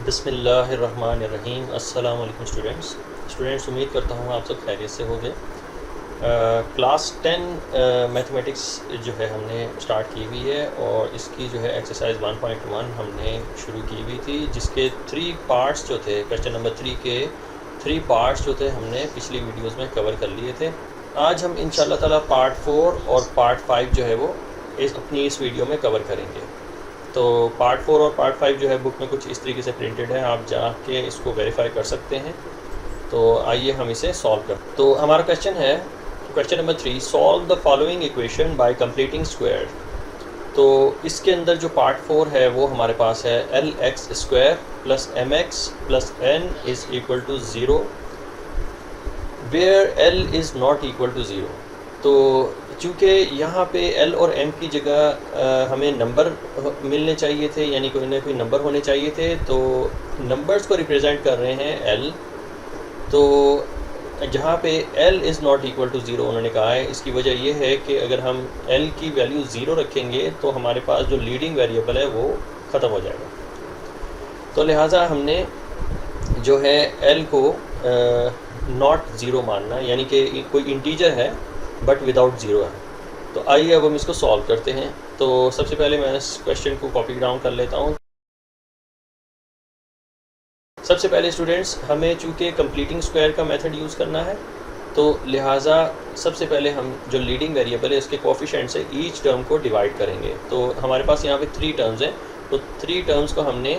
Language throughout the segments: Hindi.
बिस्मिल्लाहिर्रहमानिर्रहीम। अस्सलाम वालेकुम स्टूडेंट्स, उम्मीद करता हूँ आप सब खैरियत से होंगे। क्लास 10 मैथमेटिक्स जो है हमने स्टार्ट की हुई है और इसकी जो है एक्सरसाइज 1.1 हमने शुरू की हुई थी, जिसके 3 पार्ट्स जो थे, क्वेश्चन नंबर 3 के 3 पार्ट्स जो थे हमने पिछली वीडियोस में कवर कर लिए थे। आज हम इंशाल्लाह ताला पार्ट 4 और पार्ट 5 जो है वो अपनी इस वीडियो में कवर करेंगे। तो पार्ट 4 और पार्ट 5 जो है बुक में कुछ इस तरीके से प्रिंटेड है, आप जाके इसको वेरीफाई कर सकते हैं। तो आइए हम इसे सॉल्व कर। तो हमारा क्वेश्चन है, question number 3, solve the following equation by completing square. तो इसके अंदर जो पार्ट 4 है वो हमारे पास है LX² plus MX plus N is equal to 0 where L is not equal to 0। तो चूँकि यहाँ पे L और M की जगह हमें नंबर मिलने चाहिए थे, यानी कोई ना कोई नंबर होने चाहिए थे, तो नंबर्स को रिप्रेजेंट कर रहे हैं L। तो जहाँ पे L is not equal to 0 उन्होंने कहा है, इसकी वजह ये है कि अगर हम L की वैल्यू 0 रखेंगे तो हमारे पास जो लीडिंग वेरिएबल है वो ख़त्म हो जाएगा। तो लिहाजा हमने जो है L को नॉट ज़ीरो मानना, यानी कि कोई इंटीजर है बट विदाउट ज़ीरो है। तो आइए अब हम इसको सॉल्व करते हैं। तो सबसे पहले मैं इस क्वेश्चन को कॉपी डाउन कर लेता हूँ। सबसे पहले स्टूडेंट्स, हमें चूँकि कंप्लीटिंग स्क्वायर का मेथड यूज़ करना है, तो लिहाजा सबसे पहले हम जो लीडिंग वेरिएबल है उसके कोफिशिएंट से ईच टर्म को डिवाइड करेंगे। तो हमारे पास यहाँ पे 3 टर्म्स हैं, तो 3 टर्म्स को हमने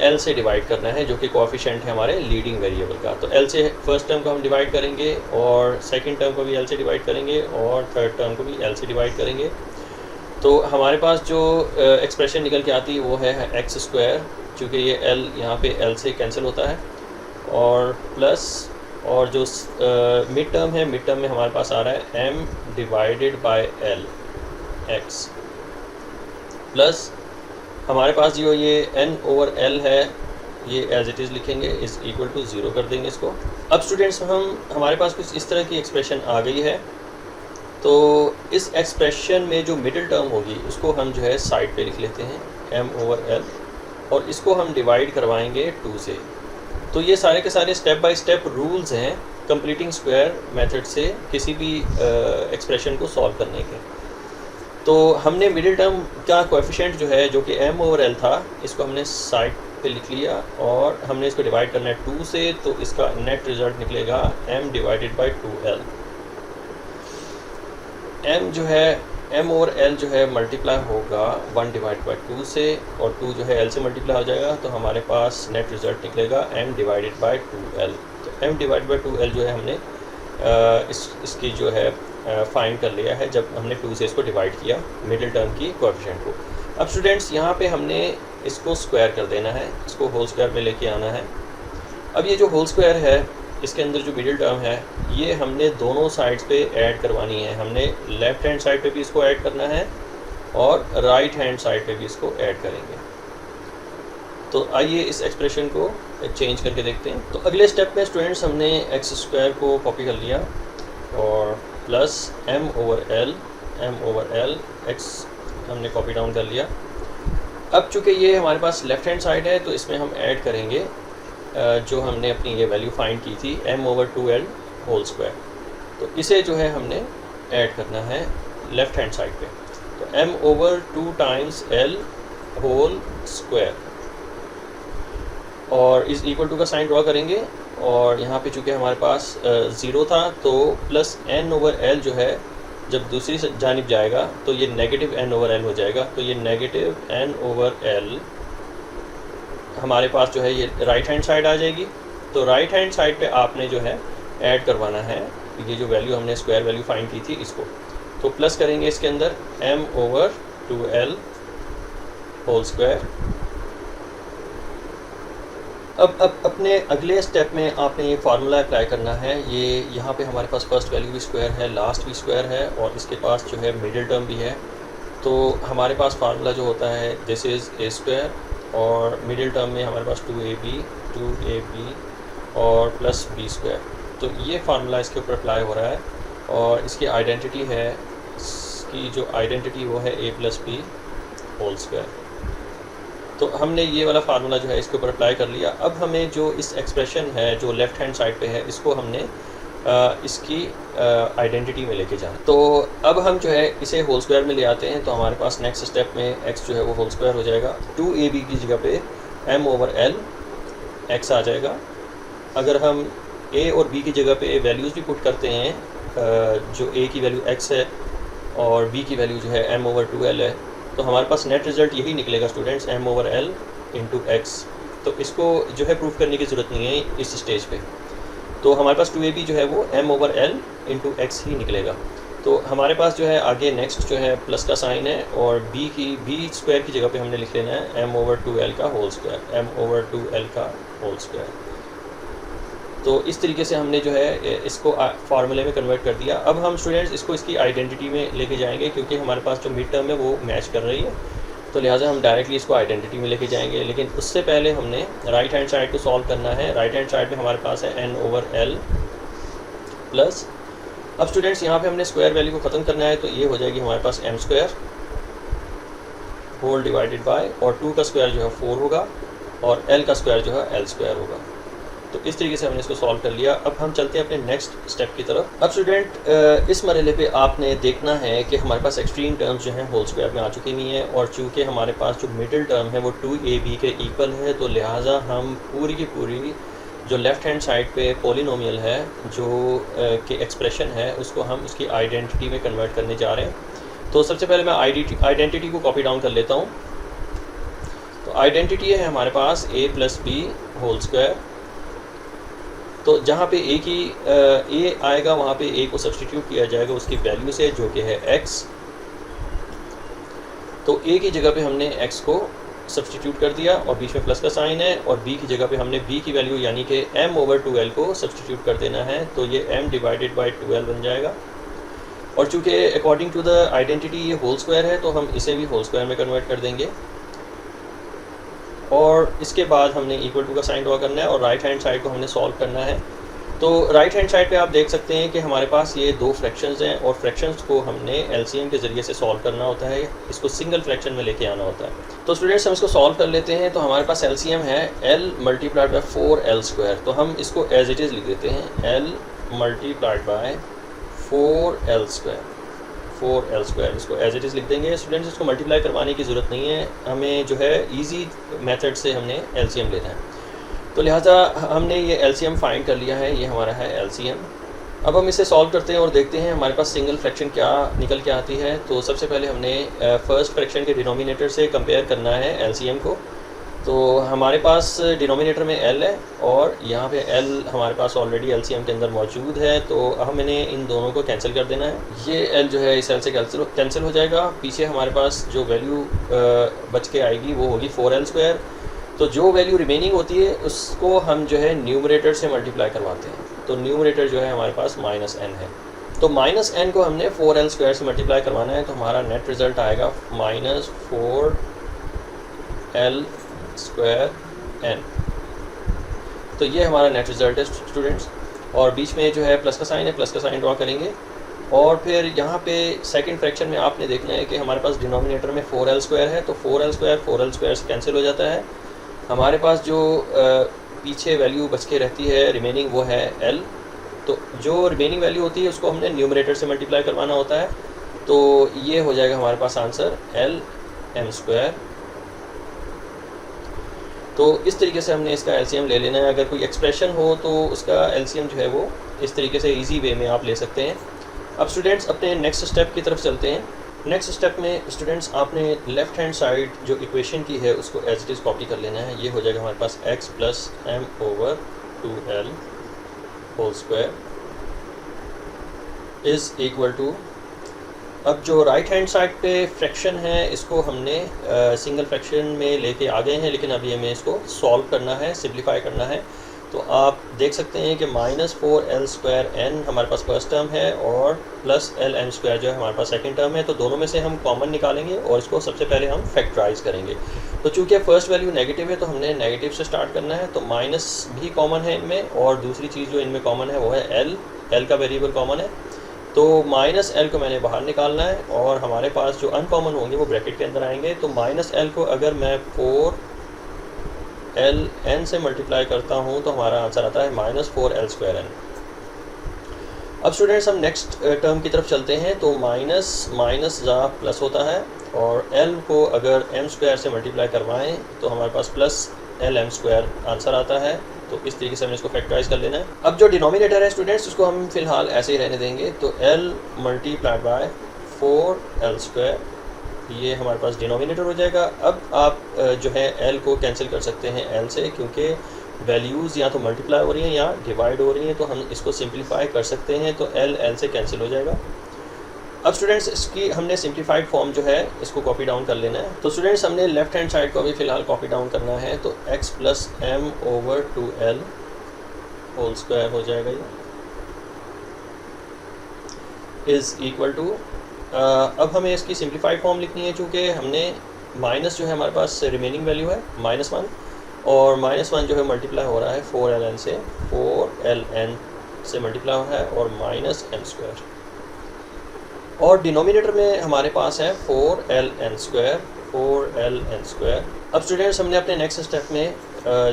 L से डिवाइड करना है, जो कि कोफिशिएंट है हमारे लीडिंग वेरिएबल का। तो L से फर्स्ट टर्म को हम डिवाइड करेंगे और सेकंड टर्म को भी L से डिवाइड करेंगे और थर्ड टर्म को भी L से डिवाइड करेंगे। तो हमारे पास जो एक्सप्रेशन निकल के आती है वो है x², चूँकि ये L यहाँ पे L से कैंसिल होता है, और प्लस और जो मिड टर्म है, मिड टर्म में हमारे पास आ रहा है m divided by L x, plus हमारे पास जो ये n ओवर L है ये एज इट इज़ लिखेंगे, इज़ इक्वल टू 0 कर देंगे इसको। अब स्टूडेंट्स, हमारे पास कुछ इस तरह की एक्सप्रेशन आ गई है। तो इस एक्सप्रेशन में जो मिडिल टर्म होगी उसको हम जो है साइड पे लिख लेते हैं m ओवर L, और इसको हम डिवाइड करवाएंगे 2 से। तो ये सारे के सारे स्टेप बाय स्टेप रूल्स हैं कंप्लीटिंग स्क्वायर मेथड से किसी भी एक्सप्रेशन को सॉल्व करने के। तो हमने मिडिल टर्म का कोएफिशिएंट जो है, जो कि m ओवर L था, इसको हमने साइड पे लिख लिया और हमने इसको डिवाइड करना है 2 से। तो इसका नेट रिज़ल्ट निकलेगा m divided by 2L। m जो है m ओवर L जो है मल्टीप्लाई होगा 1 डिवाइड बाय 2 से, और 2 जो है L से मल्टीप्लाई हो जाएगा, तो हमारे पास नेट रिज़ल्ट निकलेगा m डिवाइडेड बाय 2L। तो m डिवाइड बाय 2L जो है हमने इसकी जो है फाइंड कर लिया है जब हमने 2 से इसको डिवाइड किया मिडिल टर्म की कोएफिशिएंट को। अब स्टूडेंट्स, यहाँ पे हमने इसको स्क्वायर कर देना है, इसको होल स्क्वायर में लेके आना है। अब ये जो होल स्क्वायर है, इसके अंदर जो मिडिल टर्म है, ये हमने दोनों साइड्स पे ऐड करवानी है। हमने लेफ़्ट हैंड साइड पे भी इसको ऐड करना है और राइट हैंड साइड पे भी इसको ऐड करेंगे। तो आइए इस एक्सप्रेशन को चेंज करके देखते हैं। तो अगले स्टेप में स्टूडेंट्स, हमने x² को कॉपी कर लिया और plus m over L x हमने कॉपी डाउन कर लिया। अब चूँकि ये हमारे पास लेफ़्ट हैंड साइड है, तो इसमें हम ऐड करेंगे जो हमने अपनी ये वैल्यू फाइंड की थी m over 2L whole square. तो इसे जो है हमने ऐड करना है लेफ़्ट हैंड साइड पे। तो m over 2 times L whole square, और इज़ इक्वल टू का साइन ड्रॉ करेंगे, और यहाँ पे चूँकि हमारे पास 0 था, तो प्लस n ओवर L जो है जब दूसरी जानिब जाएगा तो ये नेगेटिव n ओवर L हो जाएगा। तो ये नेगेटिव n ओवर L हमारे पास जो है ये राइट हैंड साइड आ जाएगी। तो राइट हैंड साइड पे आपने जो है ऐड करवाना है ये जो वैल्यू हमने स्क्वायर वैल्यू फाइंड की थी इसको। तो प्लस करेंगे इसके अंदर m over 2L whole square. अब अपने अगले स्टेप में आपने ये फार्मूला अप्लाई करना है। ये यहाँ पे हमारे पास फर्स्ट वैल्यू भी स्क्वायर है, लास्ट भी स्क्वायर है, और इसके पास जो है मिडिल टर्म भी है। तो हमारे पास फार्मूला जो होता है दिस इज़ a², और मिडिल टर्म में हमारे पास 2ab और प्लस b²। तो ये फार्मूला इसके ऊपर अप्लाई हो रहा है, और इसकी आइडेंटिटी है, इसकी जो आइडेंटिटी वो है a plus b whole square. तो हमने ये वाला फार्मूला जो है इसके ऊपर अप्लाई कर लिया। अब हमें जो इस एक्सप्रेशन है जो लेफ़्ट हैंड साइड पे है, इसको हमने इसकी आइडेंटिटी में लेके जाना। तो अब हम जो है इसे होल स्क्वायर में ले आते हैं। तो हमारे पास नेक्स्ट स्टेप में x जो है वो होल स्क्वायर हो जाएगा। 2ab की जगह पे m/l x आ जाएगा। अगर हम a और b की जगह पे वैल्यूज़ भी पुट करते हैं, जो a की वैल्यू x है और b की वैल्यू जो है m/2l है, तो हमारे पास नेट रिज़ल्ट यही निकलेगा स्टूडेंट्स, m/l इंटू x। तो इसको जो है प्रूफ करने की ज़रूरत नहीं है इस स्टेज पे। तो हमारे पास 2ab जो है वो m/l इंटू x ही निकलेगा। तो हमारे पास जो है आगे नेक्स्ट जो है प्लस का साइन है और b स्क्वायर की जगह पे हमने लिख लेना है m/2l का होल स्क्वायर, m/2l का होल स्क्वायर। तो इस तरीके से हमने जो है इसको फार्मूले में कन्वर्ट कर दिया। अब हम स्टूडेंट्स इसको इसकी आइडेंटिटी में लेके जाएंगे, क्योंकि हमारे पास जो मिड टर्म है वो मैच कर रही है, तो लिहाजा हम डायरेक्टली इसको आइडेंटिटी में लेके जाएंगे। लेकिन उससे पहले हमने राइट हैंड साइड को सॉल्व करना है। राइट हैंड साइड में हमारे पास है n/l प्लस, अब स्टूडेंट्स यहाँ पे हमने स्क्वायर वैल्यू को ख़त्म करना है, तो ये हो जाएगी हमारे पास m² होल डिवाइडेड बाय, और 2 का स्क्वायर जो है 4 होगा और l का स्क्वायर जो है l² होगा। तो इस तरीके से हमने इसको सॉल्व कर लिया। अब हम चलते हैं अपने नेक्स्ट स्टेप की तरफ। अब स्टूडेंट इस मरहले पे आपने देखना है कि हमारे पास एक्सट्रीम टर्म्स जो हैं होल स्क्वायर में आ चुकी हुई हैं, और चूँकि हमारे पास जो मिडिल टर्म है वो 2ab के इक्वल है, तो लिहाजा हम पूरी की पूरी जो लेफ़्ट हैंड साइड पे पॉलिनोमियल है जो कि एक्सप्रेशन है, उसको हम उसकी आइडेंटिटी में कन्वर्ट करने जा रहे हैं। तो सबसे पहले मैं आइडेंटिटी को कॉपी डाउन कर लेता हूँ। तो आइडेंटिटी है हमारे पास a + b होल स्क्वायर। तो जहाँ पे a आएगा वहाँ पे a को सब्सटीट्यूट किया जाएगा उसकी वैल्यू से, जो कि है x। तो a की जगह पे हमने x को सब्सटीट्यूट कर दिया और बीच में प्लस का साइन है, और b की जगह पे हमने b की वैल्यू यानी कि m/2l को सब्सटीट्यूट कर देना है। तो ये m/2l बन जाएगा, और चूँकि अकॉर्डिंग टू द आइडेंटिटी ये होल स्क्वायर है, तो हम इसे भी होल स्क्वायर में कन्वर्ट कर देंगे। और इसके बाद हमने इक्वल टू का साइन ड्रॉ करना है और राइट हैंड साइड को हमने सॉल्व करना है। तो राइट हैंड साइड पे आप देख सकते हैं कि हमारे पास ये 2 फ्रैक्शंस हैं, और फ्रैक्शंस को हमने एलसीएम के ज़रिए से सॉल्व करना होता है, इसको सिंगल फ्रैक्शन में लेके आना होता है। तो स्टूडेंट्स हम इसको सॉल्व कर लेते हैं। तो हमारे पास एलसीएम है l मल्टीप्लाइड बाय 4l²। तो हम इसको एज इट इज़ लिख देते हैं, l मल्टीप्लाइड बाय 4l², इसको एज इट इज़ लिख देंगे। स्टूडेंट्स इसको मल्टीप्लाई करवाने की ज़रूरत नहीं है, हमें जो है इजी मेथड से हमने एलसीएम लेना है। तो लिहाजा हमने ये एलसीएम फाइंड कर लिया है, ये हमारा है एलसीएम। अब हम इसे सॉल्व करते हैं और देखते हैं हमारे पास सिंगल फ्रैक्शन क्या निकल के आती है। तो सबसे पहले हमने फर्स्ट फ्रैक्शन के डिनोमिनेटर से कंपेयर करना है एलसीएम को। तो हमारे पास डिनोमिनेटर में l है और यहाँ पे l हमारे पास ऑलरेडी एलसीएम के अंदर मौजूद है, तो हमने इन दोनों को कैंसिल कर देना है। ये l जो है इस l से कैंसिल हो जाएगा। पीछे हमारे पास जो वैल्यू बच के आएगी वो होगी 4l²। तो जो वैल्यू रिमेनिंग होती है उसको हम जो है न्यूमरेटर से मल्टीप्लाई करवाते हैं। तो न्यूमरेटर जो है हमारे पास -n है, तो -n को हमने 4l² से मल्टीप्लाई करवाना है। तो हमारा नेट रिज़ल्ट आएगा -4l²n। तो ये हमारा नेट रिज़ल्ट है स्टूडेंट्स। और बीच में जो है प्लस का साइन है, प्लस का साइन ड्रॉ करेंगे। और फिर यहाँ पे सेकंड फ्रैक्शन में आपने देखना है कि हमारे पास डिनोमिनेटर में 4l² है, तो 4l² से कैंसिल हो जाता है। हमारे पास जो पीछे वैल्यू बच के रहती है रिमेनिंग वो है l। तो जो रिमेनिंग वैल्यू होती है उसको हमने न्यूमरेटर से मल्टीप्लाई करवाना होता है। तो ये हो जाएगा हमारे पास आंसर lm²। तो इस तरीके से हमने इसका एलसीएम ले लेना है। अगर कोई एक्सप्रेशन हो तो उसका एलसीएम जो है वो इस तरीके से इजी वे में आप ले सकते हैं। अब स्टूडेंट्स अपने नेक्स्ट स्टेप की तरफ चलते हैं। नेक्स्ट स्टेप में स्टूडेंट्स आपने लेफ़्ट हैंड साइड जो इक्वेशन की है उसको एज इट इज़ कॉपी कर लेना है। ये हो जाएगा हमारे पास x + m/2l whole square is equal to, अब जो राइट हैंड साइड पे फ्रैक्शन है इसको हमने सिंगल फ्रैक्शन में लेके आ गए हैं, लेकिन अभी हमें इसको सॉल्व करना है, सिंप्लीफाई करना है। तो आप देख सकते हैं कि -4l²n हमारे पास फर्स्ट टर्म है और +lm² जो है हमारे पास सेकंड टर्म है। तो दोनों में से हम कॉमन निकालेंगे और इसको सबसे पहले हम फैक्टराइज करेंगे। तो चूँकि फर्स्ट वैल्यू नेगेटिव है तो हमने नेगेटिव से स्टार्ट करना है। तो माइनस भी कॉमन है इनमें, और दूसरी चीज़ जो इनमें कॉमन है वो है l का वेरिएबल कॉमन है। तो तो माइनस एल को मैंने बाहर निकालना है और हमारे पास जो अनकॉमन होंगे वो ब्रैकेट के अंदर आएंगे। तो माइनस एल को अगर मैं 4l(n) से मल्टीप्लाई करता हूँ तो हमारा आंसर आता है -4l²n। अब स्टूडेंट्स हम नेक्स्ट टर्म की तरफ चलते हैं। तो माइनस माइनस जा प्लस होता है और l को अगर m² से मल्टीप्लाई करवाएं तो हमारे पास +lm² आंसर आता है। तो इस तरीके से हमें इसको फैक्टराइज कर लेना है। अब जो डिनोमिनेटर है स्टूडेंट्स उसको हम फ़िलहाल ऐसे ही रहने देंगे। तो l मल्टीप्लाइड बाय 4l², ये हमारे पास डिनोमिनेटर हो जाएगा। अब आप जो है l को कैंसिल कर सकते हैं l से, क्योंकि वैल्यूज़ या तो मल्टीप्लाई हो रही हैं या डिवाइड हो रही हैं, तो हम इसको सिंप्लीफाई कर सकते हैं। तो l से कैंसिल हो जाएगा। अब स्टूडेंट्स इसकी हमने सिंप्लीफाइड फॉर्म जो है इसको कॉपी डाउन कर लेना है। तो स्टूडेंट्स हमने लेफ्ट हैंड साइड को भी फ़िलहाल कॉपी डाउन करना है। तो x + m/2l होल स्क्वायर हो जाएगा ये, इज़ इक्वल टू, अब हमें इसकी सिंप्लीफाइड फॉर्म लिखनी है। चूँकि हमने माइनस जो है हमारे पास रिमेनिंग वैल्यू है -1 और -1 जो है मल्टीप्लाई हो रहा है 4ln से, 4ln से मल्टीप्लाई हो रहा है और -m², और डिनोमिनेटर में हमारे पास है 4ln²। अब स्टूडेंट्स हमने अपने नेक्स्ट स्टेप में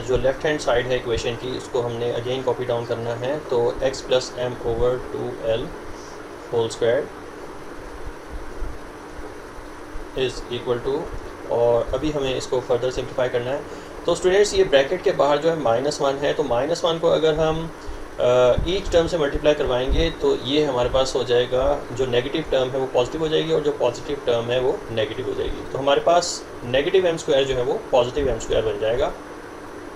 जो लेफ़्ट हैंड साइड है इक्वेशन की उसको हमने अगेन कॉपी डाउन करना है। तो x + m/2l whole square is equal to, और अभी हमें इसको फर्दर सिंप्लीफाई करना है। तो स्टूडेंट्स ये ब्रैकेट के बाहर जो है -1 है, तो -1 को अगर हम ईच टर्म से मल्टीप्लाई करवाएंगे तो ये हमारे पास हो जाएगा, जो नेगेटिव टर्म है वो पॉजिटिव हो जाएगी और जो पॉजिटिव टर्म है वो नेगेटिव हो जाएगी। तो हमारे पास नेगेटिव m² जो है वो पॉजिटिव m² बन जाएगा।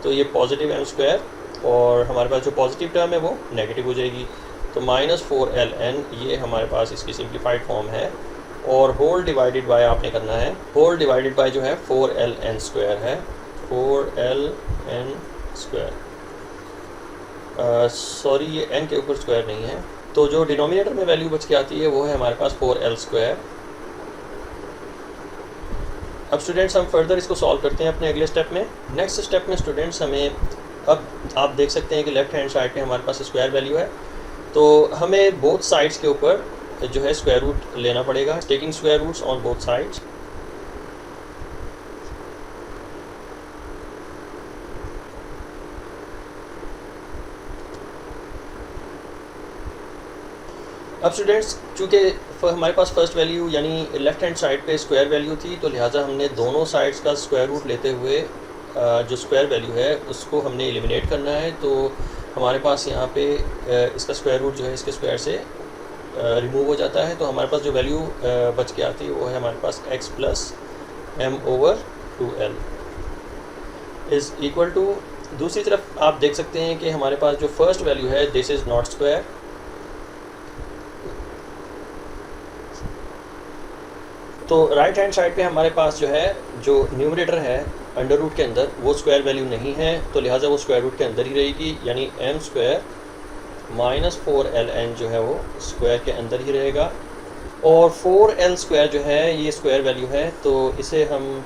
तो ये पॉजिटिव m² और हमारे पास जो पॉजिटिव टर्म है वो नेगेटिव हो जाएगी। तो -4ln ये हमारे पास इसकी सिंप्लीफाइड फॉर्म है, और होल डिवाइडेड बाय आपने करना है, होल डिवाइडेड बाय जो है 4ln² है, 4ln²। सॉरी ये n के ऊपर स्क्वायर नहीं है। तो जो डिनोमिनेटर में वैल्यू बच के आती है वो है हमारे पास 4l²। अब स्टूडेंट्स हम फर्दर इसको सॉल्व करते हैं अपने अगले स्टेप में। नेक्स्ट स्टेप में स्टूडेंट्स हमें, अब आप देख सकते हैं कि लेफ़्ट हैंड साइड पे हमारे पास स्क्वायर वैल्यू है, तो हमें बोथ साइड्स के ऊपर जो है स्क्वायर रूट लेना पड़ेगा, taking square roots on both sides. अब स्टूडेंट्स चूँकि हमारे पास फर्स्ट वैल्यू यानी लेफ़्ट हैंड साइड पे स्क्वायर वैल्यू थी, तो लिहाजा हमने दोनों साइड्स का स्क्वायर रूट लेते हुए जो स्क्वायर वैल्यू है उसको हमने एलिमिनेट करना है। तो हमारे पास यहाँ पे इसका स्क्वायर रूट जो है इसके स्क्वायर से रिमूव हो जाता है। तो हमारे पास जो वैल्यू बच के आती है वो है हमारे पास x + m/2l is equal to, दूसरी तरफ आप देख सकते हैं कि हमारे पास जो फर्स्ट वैल्यू है दिस इज़ नॉट स्क्वायर, तो राइट हैंड साइड पे हमारे पास जो है जो न्यूमरेटर है अंडर रूट के अंदर वो स्क्वायर वैल्यू नहीं है, तो लिहाजा वो स्क्वायर रूट के अंदर ही रहेगी, यानी m² -4ln जो है वो स्क्वायर के अंदर ही रहेगा। और 4l² जो है ये स्क्वायर वैल्यू है, तो इसे हम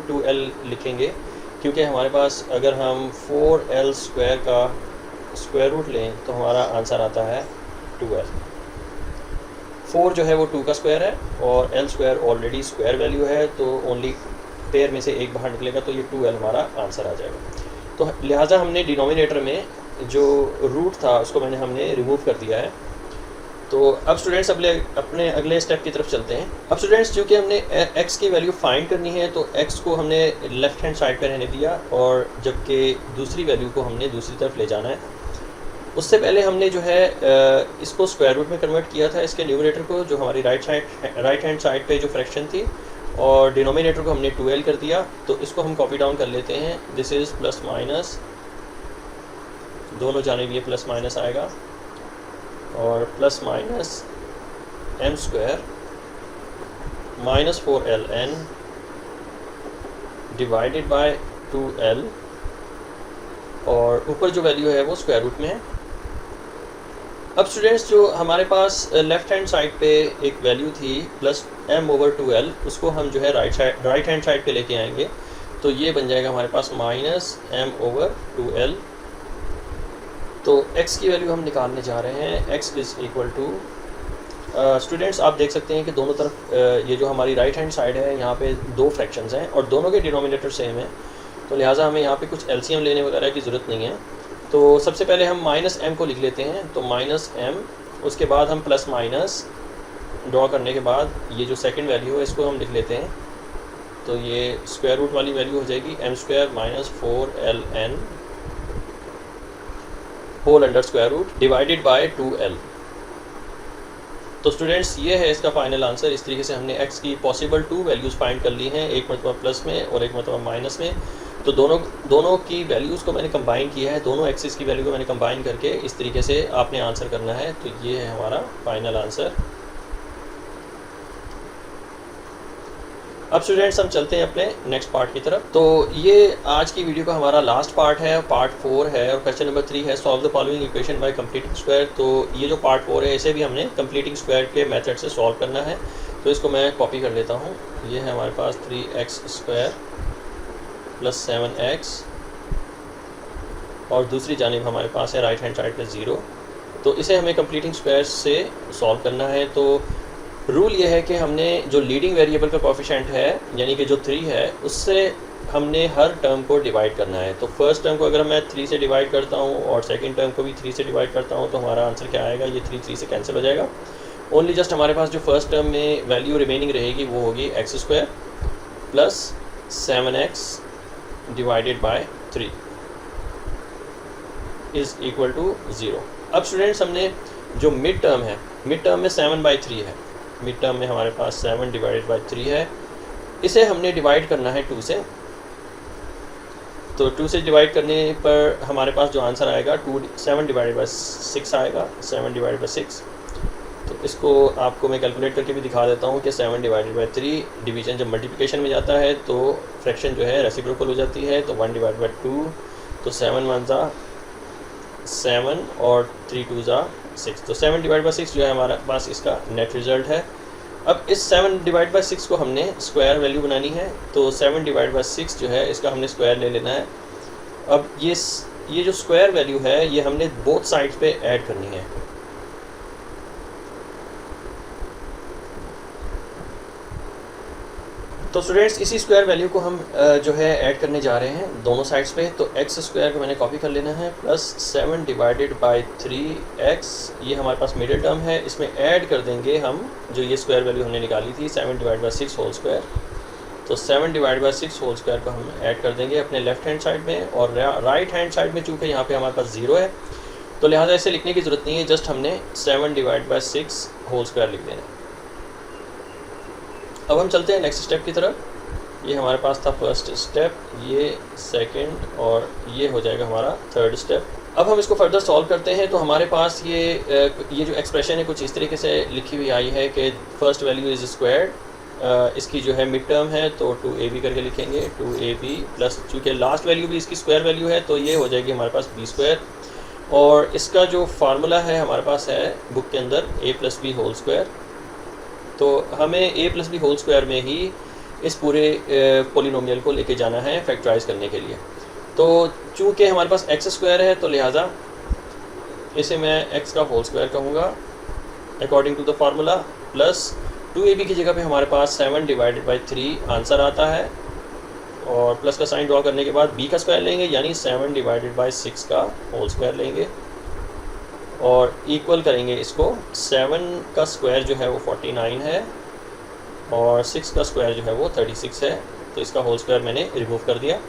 2l लिखेंगे, क्योंकि हमारे पास अगर हम 4l² का स्क्वायर रूट लें तो हमारा आंसर आता है 2l। 4 जो है वो 2 का स्क्वायर है और l² ऑलरेडी स्क्वायर वैल्यू है, तो ओनली पेयर में से एक बाहर निकलेगा, तो ये 2l हमारा आंसर आ जाएगा। तो लिहाजा हमने डिनोमिनेटर में जो रूट था उसको हमने रिमूव कर दिया है। तो अब स्टूडेंट्स अपने अगले स्टेप की तरफ चलते हैं। अब स्टूडेंट्स चूँकि हमने x की वैल्यू फाइंड करनी है, तो x को हमने लेफ़्ट हैंड साइड पर रहने दिया, और जबकि दूसरी वैल्यू को हमने दूसरी तरफ ले जाना है। उससे पहले हमने जो है इसको स्क्वायर रूट में कन्वर्ट किया था, इसके न्यूमरेटर को, जो हमारी राइट हैंड साइड पे जो फ्रैक्शन थी, और डिनोमिनेटर को हमने 2l कर दिया। तो इसको हम कॉपी डाउन कर लेते हैं। दिस इज़ प्लस माइनस, दोनों जानिब ये प्लस माइनस आएगा, और plus minus m² -4ln divided by 2l, और ऊपर जो वैल्यू है वो स्क्वायर रूट में है। अब स्टूडेंट्स जो हमारे पास लेफ़्ट हैंड साइड पे एक वैल्यू थी +m/2l, उसको हम जो है राइट हैंड साइड पे लेके आएंगे, तो ये बन जाएगा हमारे पास -m/2l। तो x की वैल्यू हम निकालने जा रहे हैं। x is equal to, students आप देख सकते हैं कि दोनों तरफ ये जो हमारी राइट हैंड साइड है यहाँ पे दो फ्रैक्शंस हैं और दोनों के डिनोमिनेटर सेम है, तो लिहाजा हमें यहाँ पे कुछ एलसीएम लेने वगैरह की ज़रूरत नहीं है। तो सबसे पहले हम माइनस m को लिख लेते हैं, तो माइनस m, उसके बाद हम प्लस माइनस ड्रॉ करने के बाद ये जो सेकंड वैल्यू है इसको हम लिख लेते हैं, तो ये स्क्वायर रूट वाली वैल्यू हो जाएगी m² minus 4ln whole under square root divided by 2l। तो स्टूडेंट्स ये है इसका फाइनल आंसर। इस तरीके से हमने x की पॉसिबल 2 वैल्यूज़ फाइंड कर ली हैं, एक मरतबा प्लस में और एक मरतबा माइनस में। तो दोनों की वैल्यूज़ को मैंने कंबाइन किया है, दोनों एक्सिस की वैल्यू को मैंने कंबाइन करके इस तरीके से आपने आंसर करना है। तो ये है हमारा फाइनल आंसर। अब स्टूडेंट्स हम चलते हैं अपने नेक्स्ट पार्ट की तरफ। तो ये आज की वीडियो का हमारा लास्ट पार्ट है, पार्ट 4 है और क्वेश्चन नंबर 3 है, solve the following equation by completing square. तो ये जो पार्ट 4 है इसे भी हमने कंप्लीटिंग स्क्वायर के मेथड से सॉल्व करना है। तो इसको मैं कॉपी कर लेता हूँ। ये है हमारे पास 3x² प्लस 7x और दूसरी जानिब हमारे पास है राइट हैंड साइड पे 0। तो इसे हमें कंप्लीटिंग स्क्वायर से सॉल्व करना है। तो रूल ये है कि हमने जो लीडिंग वेरिएबल का कोएफिशिएंट है यानी कि जो 3 है उससे हमने हर टर्म को डिवाइड करना है। तो फर्स्ट टर्म को अगर मैं 3 से डिवाइड करता हूँ और सेकंड टर्म को भी 3 से डिवाइड करता हूँ तो हमारा आंसर क्या आएगा, ये 3 से कैंसिल हो जाएगा। ओनली जस्ट हमारे पास जो फर्स्ट टर्म में वैल्यू रिमेनिंग रहेगी वो होगी x² plus 7x divided by 3 is equal to 0। अब स्टूडेंट्स हमने जो मिड टर्म है, मिड टर्म में 7/3 है, मिड टर्म में हमारे पास 7 डिवाइडेड बाई 3 है, इसे हमने डिवाइड करना है 2 से। तो 2 से डिवाइड करने पर हमारे पास जो आंसर आएगा 7 डिवाइडेड बाई 6 आएगा, 7 डिवाइडेड बाई 6। तो इसको आपको मैं कैलकुलेट करके भी दिखा देता हूँ कि 7 डिवाइडेड बाई 3 डिवीजन जब मल्टीप्लिकेशन में जाता है तो फ्रैक्शन जो है रेसिप्रोकल हो जाती है। तो 1 डिवाइडेड बाई 2, तो 7 1 ज़ा 7 और 3 2 ज़ा 6। तो 7 डिवाइड बाई 6 जो है हमारे पास इसका नेट रिज़ल्ट है। अब इस 7 डिवाइड बाई 6 को हमने स्क्वायर वैल्यू बनानी है। तो 7 डिवाइड बाई 6 जो है इसका हमने स्क्वायर ले लेना है। अब ये जो स्क्वायर वैल्यू है ये हमने बोथ साइड्स पे ऐड करनी है। तो स्टूडेंट्स इसी स्क्वायर वैल्यू को हम जो है ऐड करने जा रहे हैं दोनों साइड्स पे। तो x² को मैंने कॉपी कर लेना है प्लस 7 डिवाइडेड बाई 3x, ये हमारे पास मिडिल टर्म है, इसमें ऐड कर देंगे हम जो ये स्क्वायर वैल्यू हमने निकाली थी 7 डिवाइड बाई 6 होल स्क्वायर। तो 7 डिवाइड बाई 6 होल स्क्वायर को हम ऐड कर देंगे अपने लेफ्ट हैंड साइड में और राइट हैंड साइड में चूँकि यहाँ पर हमारे पास 0 है तो लिहाजा इसे लिखने की ज़रूरत नहीं है, जस्ट हमने 7 डिवाइड बाई 6 होल स्क्वायर लिख देना है। अब हम चलते हैं नेक्स्ट स्टेप की तरफ। ये हमारे पास था फर्स्ट स्टेप, ये सेकंड और ये हो जाएगा हमारा थर्ड स्टेप। अब हम इसको फर्दर सॉल्व करते हैं। तो हमारे पास ये जो एक्सप्रेशन है कुछ इस तरीके से लिखी हुई आई है कि फर्स्ट वैल्यू इज़ स्क्वायर्ड, इसकी जो है मिड टर्म है तो 2ab करके लिखेंगे, 2ab प्लस चूँकि लास्ट वैल्यू भी इसकी स्क्वायर वैल्यू है तो ये हो जाएगी हमारे पास b²। और इसका जो फार्मूला है हमारे पास है बुक के अंदर a plus B whole square. तो हमें a plus B whole square में ही इस पूरे पोलिनोमियल को लेके जाना है फैक्टराइज करने के लिए। तो चूँकि हमारे पास x² है तो लिहाजा इसे मैं x का होल स्क्वायर कहूँगा according to the formula, plus 2ab की जगह पे हमारे पास 7 डिवाइडेड बाई 3 आंसर आता है और प्लस का साइन ड्रॉ करने के बाद b का स्क्वायर लेंगे यानी 7 डिवाइडेड बाई 6 का होल स्क्वायर लेंगे और इक्वल करेंगे इसको। 7 का स्क्वायर जो है वो 49 है और 6 का स्क्वायर जो है वो 36 है। तो इसका होल स्क्वायर मैंने रिमूव कर दिया।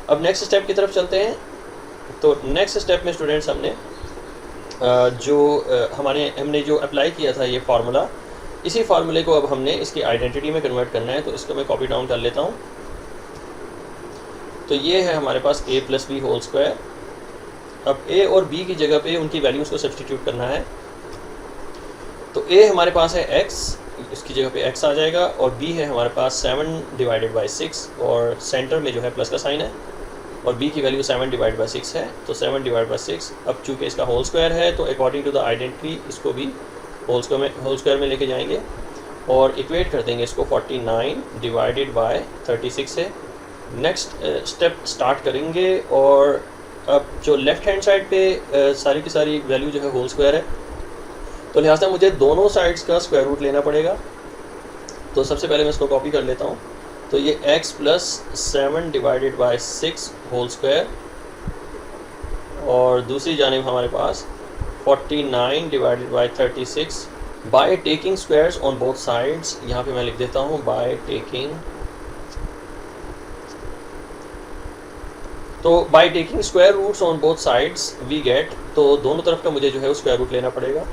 अब नेक्स्ट स्टेप की तरफ चलते हैं। तो नेक्स्ट स्टेप में स्टूडेंट्स हमने हमने जो अप्लाई किया था ये फार्मूला, इसी फार्मूले को अब हमने इसकी आइडेंटिटी में कन्वर्ट करना है। तो इसको मैं कॉपी डाउन कर लेता हूँ। तो ये है हमारे पास a plus B whole square. अब a और b की जगह पे उनकी वैल्यूज़ को सब्स्टिट्यूट करना है। तो a हमारे पास है x, इसकी जगह पे x आ जाएगा और b है हमारे पास 7 डिवाइडेड बाई 6 और सेंटर में जो है प्लस का साइन है और b की वैल्यू 7 डिवाइड बाई 6 है। तो 7 डिवाइड बाई 6, अब चूँकि इसका होल स्क्वायर है तो अकॉर्डिंग टू द आइडेंटिटी इसको भी होल स्क्वायर में लेके जाएंगे और इक्वेट कर देंगे इसको 49 डिवाइडेड बाय 36 से। नेक्स्ट स्टेप स्टार्ट करेंगे और अब जो लेफ़्ट हैंड साइड पे सारी की सारी वैल्यू जो है होल स्क्वायर है, तो लिहाजा मुझे दोनों साइड्स का स्क्वायर रूट लेना पड़ेगा। तो सबसे पहले मैं इसको कॉपी कर लेता हूँ। तो ये x plus 7 divided by 6 whole square, और दूसरी जानिब हमारे पास 49 divided by 36 by taking squares on both sides. यहाँ पे मैं लिख देता हूँ by taking square roots on both sides we get. तो दोनों तरफ का मुझे जो है वो स्क्वायर रूट लेना पड़ेगा,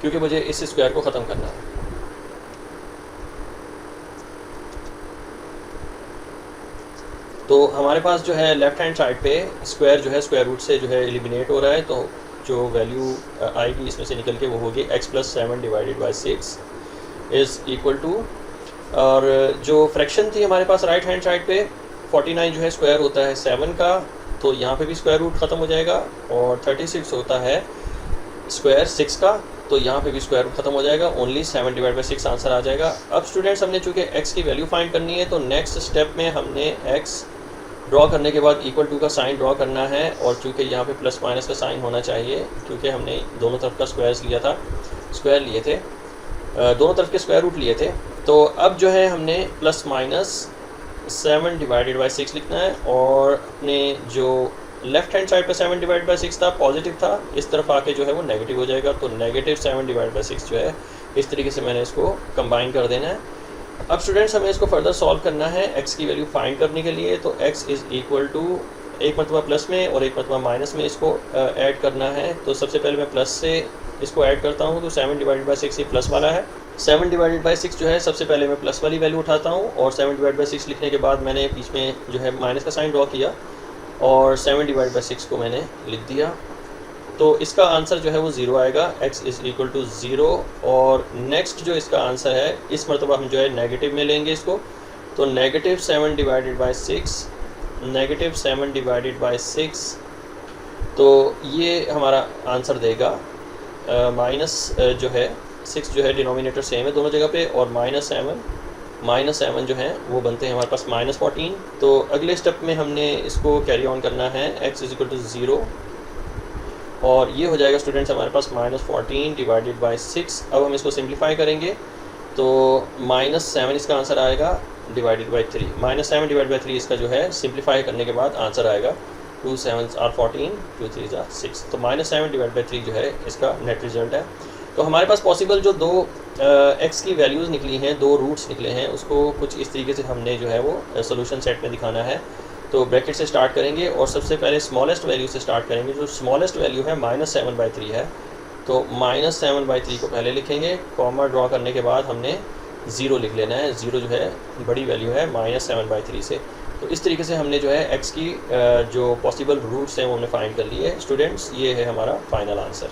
क्योंकि मुझे इस स्क्वायर को ख़त्म करना है। तो हमारे पास जो है लेफ़्ट हैंड साइड पे स्क्वायर जो है स्क्वायर रूट से जो है एलिमिनेट हो रहा है, तो जो वैल्यू आएगी इसमें से निकल के वो होगी x plus 7 divided by 6 is equal to, और जो फ्रैक्शन थी हमारे पास राइट हैंड साइड पे 49 जो है स्क्वायर होता है 7 का, तो यहाँ पे भी स्क्वायर रूट ख़त्म हो जाएगा, और 36 होता है स्क्वायर 6 का, तो यहाँ पे भी स्क्वायर रूट ख़त्म हो जाएगा। ओनली 7 डिवाइड बाई 6 आंसर आ जाएगा। अब स्टूडेंट्स हमने चूँकि x की वैल्यू फाइंड करनी है, तो नेक्स्ट स्टेप में हमने x ड्रॉ करने के बाद इक्वल टू का साइन ड्रॉ करना है, और चूँकि यहाँ पे प्लस माइनस का साइन होना चाहिए, क्योंकि हमने दोनों तरफ का स्क्वायर लिए थे, दोनों तरफ के स्क्वायर रूट लिए थे। तो अब जो है हमने प्लस माइनस 7 डिवाइडेड बाई 6 लिखना है, और अपने जो लेफ़्ट हैंड साइड पे 7 डिवाइड बाई 6 था पॉजिटिव था, इस तरफ आके जो है वो नेगेटिव हो जाएगा। तो नेगेटिव 7 डिवाइड बाई 6 जो है इस तरीके से मैंने इसको कंबाइन कर देना है। अब स्टूडेंट्स हमें इसको फर्दर सॉल्व करना है x की वैल्यू फाइंड करने के लिए। तो x इज़ इक्वल टू एक मरतबा प्लस में और एक मरतबा माइनस में इसको ऐड करना है। तो सबसे पहले मैं प्लस से इसको ऐड करता हूँ, तो 7 डिवाइडेड बाई 6 ये प्लस वाला है। 7 डिवाइडेड बाई 6 जो है सबसे पहले मैं प्लस वाली वैल्यू उठाता हूँ, और 7 डिवाइड बाई 6 लिखने के बाद मैंने बीच में जो है माइनस का साइन ड्रॉ किया, और 7 डिवाइड बाई 6 को मैंने लिख दिया। तो इसका आंसर जो है वो 0 आएगा, x इज़ इक्वल टू 0। और नेक्स्ट जो इसका आंसर है, इस मरतबा हम जो है नेगेटिव में लेंगे इसको। तो नेगेटिव 7 डिवाइडेड बाई 6, तो ये हमारा आंसर देगा माइनस जो है 6 जो है डिनोमिनेटर सेम है दोनों जगह पे, और माइनस 7 जो है वो बनते हैं हमारे पास -14। तो अगले स्टेप में हमने इसको कैरी ऑन करना है, x इज़ इक्वल टू 0, और ये हो जाएगा स्टूडेंट्स हमारे पास -14 डिवाइडेड बाई 6। अब हम इसको सिंप्लीफाई करेंगे, तो -7 इसका आंसर आएगा डिवाइडेड बाई 3। -7 डिवाइड बाई 3 इसका जो है सिंप्लीफाई करने के बाद आंसर आएगा 2 7s are 14, 2 3s are 6। तो -7 डिवाइड बाई 3 जो है इसका नेट रिजल्ट है। तो हमारे पास पॉसिबल जो दो x की वैल्यूज़ निकली हैं, दो रूट्स निकले हैं, उसको कुछ इस तरीके से हमने जो है वो सोल्यूशन सेट में दिखाना है। तो ब्रैकेट से स्टार्ट करेंगे, और सबसे पहले स्मॉलेस्ट वैल्यू से स्टार्ट करेंगे। जो स्मॉलेस्ट वैल्यू है -7/3 है, तो -7/3 को पहले लिखेंगे, कॉमा ड्रॉ करने के बाद हमने 0 लिख लेना है। 0 जो है बड़ी वैल्यू है -7/3 से। तो इस तरीके से हमने जो है x की जो पॉसिबल रूट्स हैं वो हमने फाइंड कर लिए। स्टूडेंट्स, ये है हमारा फाइनल आंसर।